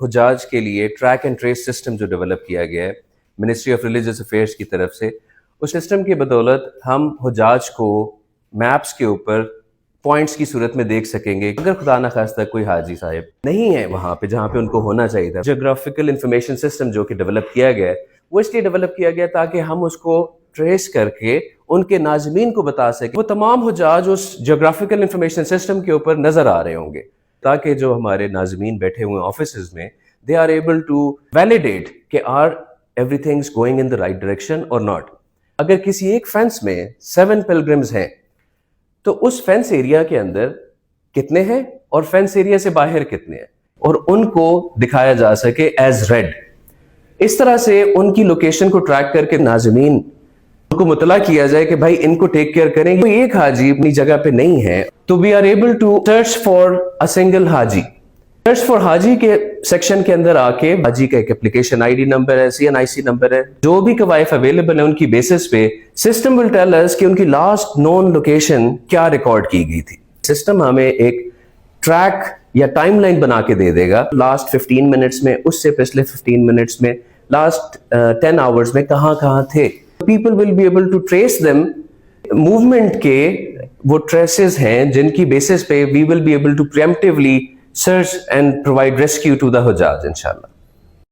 حجاج کے لیے track and trace system جو ڈیولپ کیا گیا ہے منسٹری آف ریلیجس افیئرس کی طرف سے، اس سسٹم کی بدولت ہم حجاج کو میپس کے اوپر پوائنٹس کی صورت میں دیکھ سکیں گے. اگر خدا نخواستہ کوئی حاجی صاحب نہیں ہے وہاں پہ جہاں پہ ان کو ہونا چاہیے تھا، جیوگرافیکل انفارمیشن سسٹم جو کہ ڈیولپ کیا گیا ہے وہ اس لیے ڈیولپ کیا گیا تاکہ ہم اس کو ٹریس کر کے ان کے ناظرین کو بتا سکیں. وہ تمام حجاج اس جیوگرافیکل انفارمیشن سسٹم کے اوپر نظر آ رہے ہوں گے تاکہ جو ہمارے ناظرین بیٹھے ہوئے آفیسز میں they are able to validate کہ are every things going in the right direction اور ناٹ. اگر کسی ایک فینس میں 7 پلگرمز ہیں تو اس فینس ایریا کے اندر کتنے ہیں اور فینس ایریا سے باہر کتنے ہیں، اور ان کو دکھایا جا سکے ایز ریڈ. اس طرح سے ان کی لوکیشن کو ٹریک کر کے ناظرین کو مطلع کیا جائے کہ بھائی ان کو ٹیک کیئر کریں. کوئی ایک حاجی اپنی جگہ پہ نہیں ہے تو we are able to search for a single حاجی. سرچ فار حاجی کے سیکشن کے اندر آ کے حاجی کا ایک اپلیکیشن آئی ڈی نمبر ہے، CNIC نمبر ہے، جو بھی کوائف اویلیبل ہے ان کی بیسس پہ سسٹم ول ٹیل اس کہ ان کی لاسٹ نون لوکیشن کیا ریکارڈ کی گئی تھی. سسٹم ہمیں ایک ٹریک یا ٹائم لائن بنا کے دے دے گا لاسٹ 15 منٹس میں، اس سے پچھلے 15 منٹس میں، لاسٹ 10 آورز میں کہاں کہاں تھے. People will be able to trace them. Movement کے وہ ٹریسز ہیں جن کی بیسس پہ we will be able to preemptively search and provide rescue to the Hujjaj, inshallah.